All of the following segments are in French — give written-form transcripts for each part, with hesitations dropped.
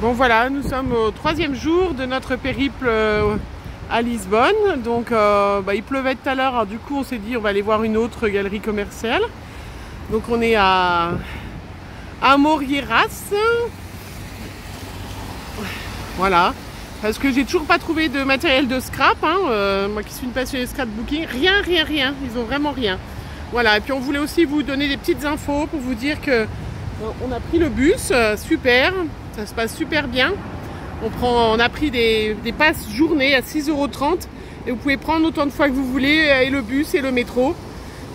Bon voilà, nous sommes au 3e jour de notre périple à Lisbonne. Donc il pleuvait tout à l'heure, alors du coup on s'est dit on va aller voir une autre galerie commerciale. Donc on est à Amoreiras. Voilà, parce que j'ai toujours pas trouvé de matériel de scrap, moi qui suis une passionnée de scrapbooking, rien, ils ont vraiment rien. Voilà, et puis on voulait aussi vous donner des petites infos pour vous dire que on a pris le bus, super, ça se passe super bien. On a pris des passes journée à 6,30 € et vous pouvez prendre autant de fois que vous voulez, et le bus et le métro.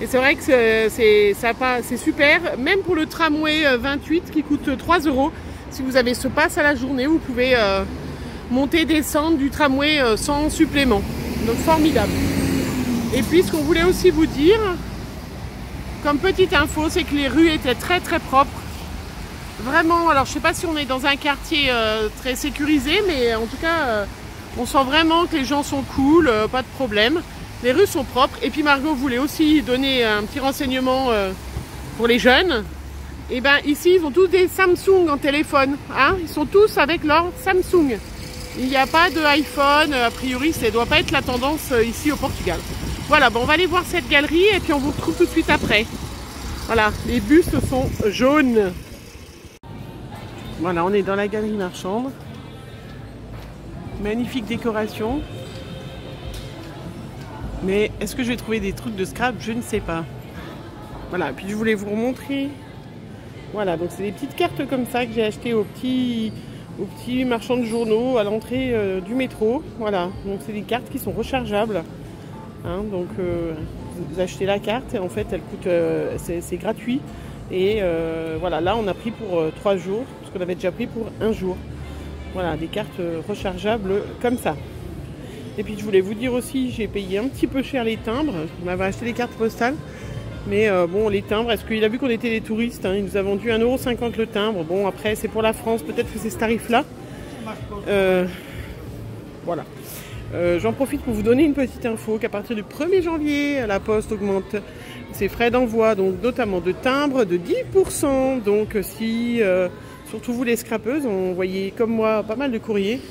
Et c'est vrai que c'est super, même pour le tramway 28 qui coûte 3 €. Si vous avez ce pass à la journée, vous pouvez monter, descendre du tramway sans supplément. Donc formidable. Et puis ce qu'on voulait aussi vous dire, comme petite info, c'est que les rues étaient très propres. Vraiment, alors je sais pas si on est dans un quartier très sécurisé, mais en tout cas, on sent vraiment que les gens sont cool, pas de problème. Les rues sont propres. Et puis Margot voulait aussi donner un petit renseignement pour les jeunes. Et bien ici, ils ont tous des Samsung en téléphone. Ils sont tous avec leur Samsung. Il n'y a pas de iPhone. A priori, ça ne doit pas être la tendance ici au Portugal. Voilà, bon, on va aller voir cette galerie et puis on vous retrouve tout de suite après. Voilà, les bustes sont jaunes. Voilà, on est dans la galerie marchande. Magnifique décoration. Mais est-ce que je vais trouver des trucs de scrap? Je ne sais pas. Voilà, puis je voulais vous montrer. Voilà, donc c'est des petites cartes comme ça que j'ai achetées aux petits marchands de journaux à l'entrée du métro. Voilà, donc c'est des cartes qui sont rechargeables. Donc vous achetez la carte et en fait elle coûte, c'est gratuit. Et voilà, là on a pris pour 3 jours, parce qu'on avait déjà pris pour 1 jour. Voilà, des cartes rechargeables comme ça. Et puis je voulais vous dire aussi, j'ai payé un petit peu cher les timbres. On avait acheté les cartes postales. Mais bon, les timbres, est-ce qu'il a vu qu'on était des touristes, il nous a vendu 1,50 € le timbre. Bon, après, c'est pour la France, peut-être que c'est ce tarif-là. Voilà. J'en profite pour vous donner une petite info qu'à partir du 1er janvier, la Poste augmente ses frais d'envoi, donc notamment de timbres de 10%. Donc si, surtout vous les scrapeuses, envoyez comme moi pas mal de courriers.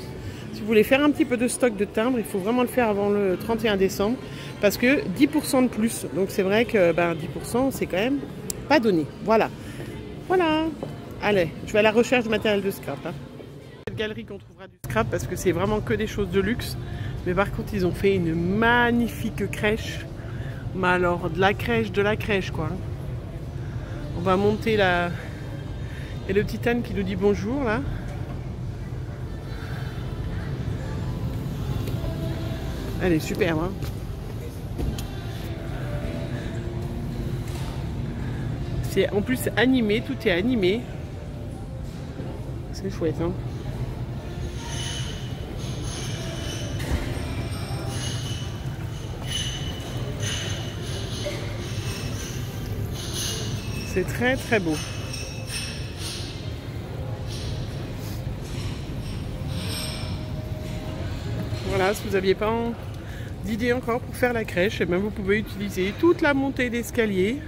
Si vous voulez faire un petit peu de stock de timbres, il faut vraiment le faire avant le 31 décembre. Parce que 10% de plus. Donc c'est vrai que 10% c'est quand même pas donné. Voilà. Voilà. Allez, je vais à la recherche de matériel de scrap. Cette galerie qu'on trouvera du scrap parce que c'est vraiment que des choses de luxe. Mais par contre ils ont fait une magnifique crèche. Mais alors de la crèche quoi. On va monter là. Et le petit Anne qui nous dit bonjour là. Elle est superbe C'est en plus animé, tout est animé. C'est chouette C'est très beau. Voilà, si vous n'aviez pas d'idée encore pour faire la crèche, vous pouvez utiliser toute la montée d'escalier.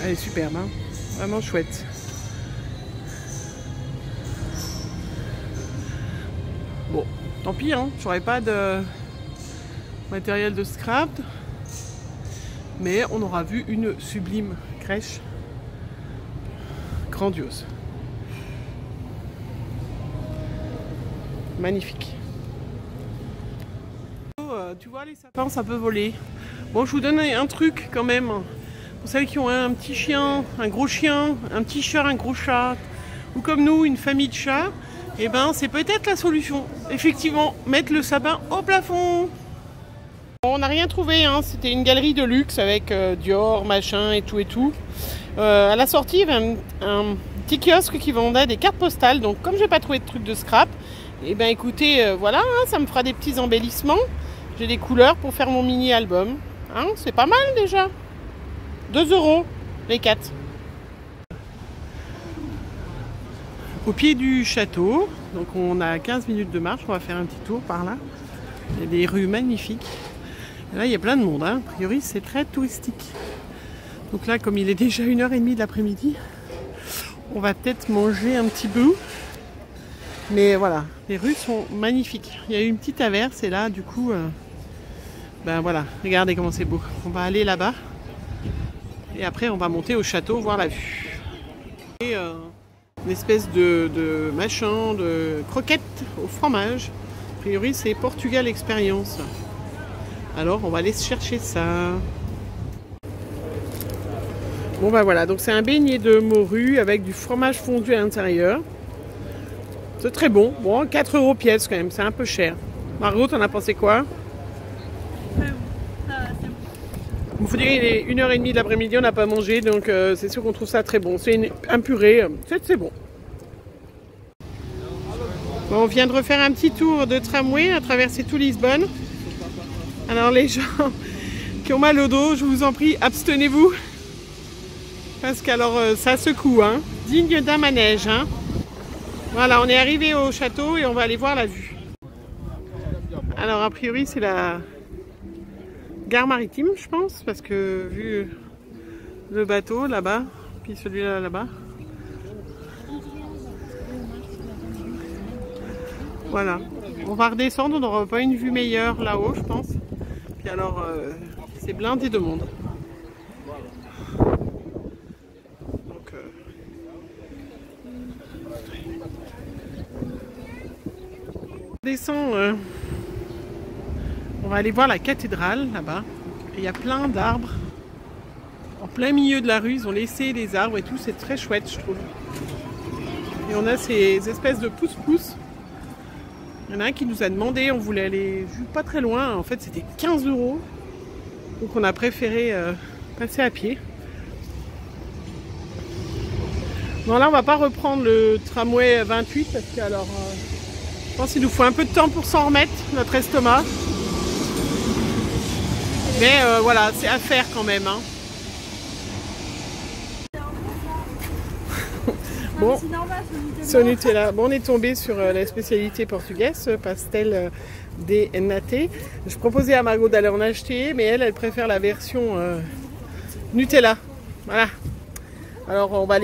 Elle est superbe, vraiment chouette. Bon, tant pis, j'aurais pas de matériel de scrap, mais on aura vu une sublime crèche. Grandiose. Magnifique. Tu vois, les sapins, ça peut voler. Bon, je vous donne un truc quand même. Pour celles qui ont un petit chien, un gros chien, un petit chat, un gros chat, ou comme nous, une famille de chats, c'est peut-être la solution. Effectivement, mettre le sapin au plafond. Bon, on n'a rien trouvé, c'était une galerie de luxe avec Dior, machin et tout. À la sortie, il y avait un petit kiosque qui vendait des cartes postales. Donc, comme j'ai pas trouvé de trucs de scrap, écoutez, voilà, ça me fera des petits embellissements. J'ai des couleurs pour faire mon mini-album. C'est pas mal déjà. 2 € les 4. Au pied du château, donc on a 15 minutes de marche, on va faire un petit tour par là. Il y a des rues magnifiques. Là, il y a plein de monde, hein. A priori, c'est très touristique. Donc là, comme il est déjà 1h30 de l'après-midi, on va peut-être manger un petit bout. Mais voilà, les rues sont magnifiques. Il y a eu une petite averse et là, du coup, ben voilà, regardez comment c'est beau. On va aller là-bas et après, on va monter au château, voir la vue. Et une espèce de machin, de croquette au fromage. A priori, c'est Portugal Expérience. Alors, on va aller chercher ça. Bon, ben voilà, donc c'est un beignet de morue avec du fromage fondu à l'intérieur. C'est très bon. Bon, 4 € pièce quand même, c'est un peu cher. Margot, t'en as pensé quoi? Il faut dire qu'il est 1h30 de l'après-midi, on n'a pas mangé, donc c'est sûr qu'on trouve ça très bon. C'est un purée, c'est bon. Bon. On vient de refaire un petit tour de tramway à traverser tout Lisbonne. Alors les gens qui ont mal au dos, je vous en prie, abstenez-vous. Parce qu'alors ça secoue, hein. Digne d'un manège, hein. Voilà, on est arrivé au château et on va aller voir la vue. Alors a priori c'est la gare maritime, je pense, parce que vu le bateau là-bas, puis celui-là là-bas. Voilà, on va redescendre, on n'aura pas une vue meilleure là-haut, je pense. Puis alors, c'est blindé de monde. Donc, on descend, on va aller voir la cathédrale là-bas. Il y a plein d'arbres. En plein milieu de la rue, ils ont laissé les arbres et tout, c'est très chouette, je trouve. Et on a ces espèces de pousse-pousse. Il y en a un qui nous a demandé, on voulait aller pas très loin, en fait c'était 15 €. Donc on a préféré passer à pied. Bon là on va pas reprendre le tramway 28 parce que alors je pense qu'il nous faut un peu de temps pour s'en remettre, notre estomac. Mais voilà, c'est à faire quand même. Hein. Bon, c'est au Nutella. Bon, on est tombé sur la spécialité portugaise, pastel de nata. Je proposais à Margot d'aller en acheter, mais elle préfère la version Nutella. Voilà. Alors on va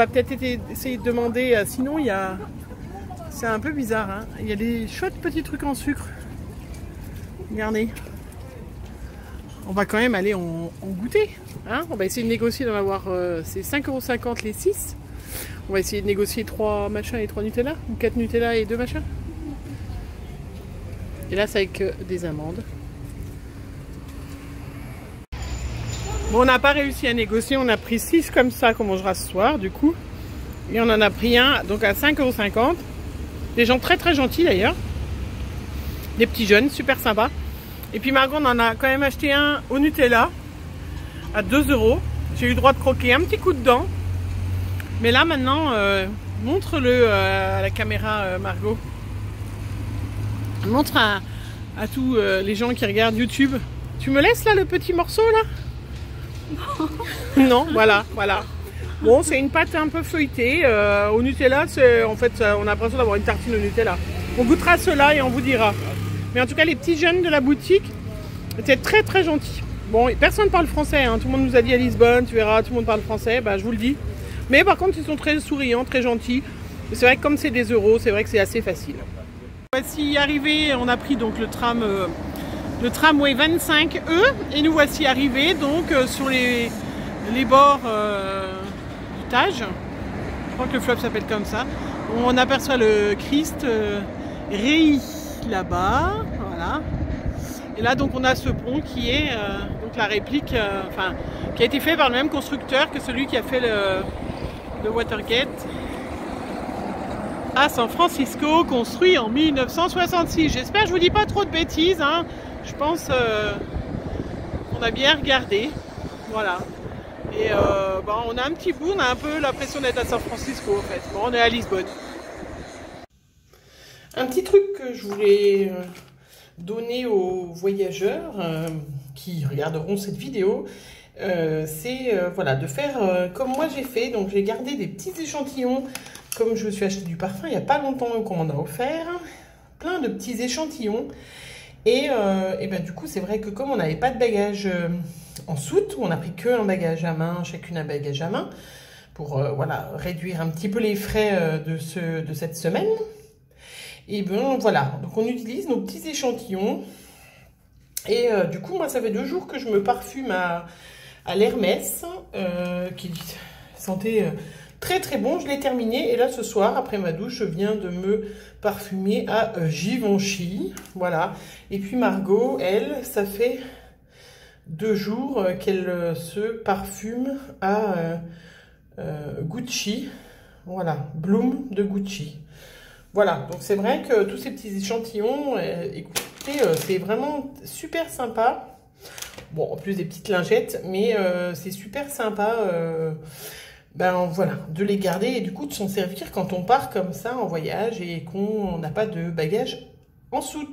peut-être essayer de demander. Sinon, il y a, c'est un peu bizarre. Hein, il y a des chouettes petits trucs en sucre. Regardez. On va quand même aller en goûter. Hein, on va essayer de négocier d'en avoir. C'est 5,50 € les 6. On va essayer de négocier 3 machins et 3 Nutella, ou 4 Nutella et 2 machins. Et là, c'est avec des amandes. Bon, on n'a pas réussi à négocier, on a pris 6 comme ça qu'on mangera ce soir, du coup. Et on en a pris un, donc à 5,50 €. Des gens très très gentils d'ailleurs. Des petits jeunes, super sympas. Et puis Margot, on en a quand même acheté un au Nutella, à 2 €. J'ai eu le droit de croquer un petit coup dedans. Mais là maintenant, montre-le à la caméra, Margot. Montre à tous les gens qui regardent YouTube. Tu me laisses là le petit morceau là? Non, voilà. Bon, c'est une pâte un peu feuilletée. Au Nutella, en fait, on a l'impression d'avoir une tartine au Nutella. On goûtera cela et on vous dira. Mais en tout cas, les petits jeunes de la boutique étaient très très gentils. Bon, personne ne parle français. Hein. Tout le monde nous a dit à Lisbonne, tu verras, tout le monde parle français. Bah, je vous le dis. Mais par contre, ils sont très souriants, très gentils. C'est vrai que comme c'est des euros, c'est vrai que c'est assez facile. Voici arrivé, on a pris donc le tramway 25E et nous voici arrivés donc sur les bords du Tage. Je crois que le fleuve s'appelle comme ça. On aperçoit le Christ Rei là-bas, voilà. Et là donc on a ce pont qui est donc la réplique, qui a été fait par le même constructeur que celui qui a fait le Watergate à San Francisco, construit en 1966. J'espère que je vous dis pas trop de bêtises, hein. Je pense qu'on a bien regardé, voilà. Et on a un petit bout, on a un peu l'impression d'être à San Francisco en fait. Bon, on est à Lisbonne. Un petit truc que je voulais donner aux voyageurs qui regarderont cette vidéo, c'est voilà, de faire comme moi j'ai fait. Donc j'ai gardé des petits échantillons, comme je me suis acheté du parfum il n'y a pas longtemps qu'on m'en a offert, plein de petits échantillons. Et ben, du coup, c'est vrai que comme on n'avait pas de bagages en soute, on a pris qu'un bagage à main, chacune un bagage à main, pour voilà, réduire un petit peu les frais de cette semaine. Et bien voilà, donc on utilise nos petits échantillons. Et du coup, moi, ça fait 2 jours que je me parfume à l'Hermès, qui sentait très très bon. Je l'ai terminé et là, ce soir, après ma douche, je viens de me parfumer à Givenchy. Voilà. Et puis Margot, elle, ça fait 2 jours qu'elle se parfume à Gucci. Voilà, Bloom de Gucci. Voilà, donc c'est vrai que tous ces petits échantillons, écoutez, c'est vraiment super sympa. Bon, en plus des petites lingettes, mais c'est super sympa, ben voilà, de les garder et du coup de s'en servir quand on part comme ça en voyage et qu'on n'a pas de bagages en soute.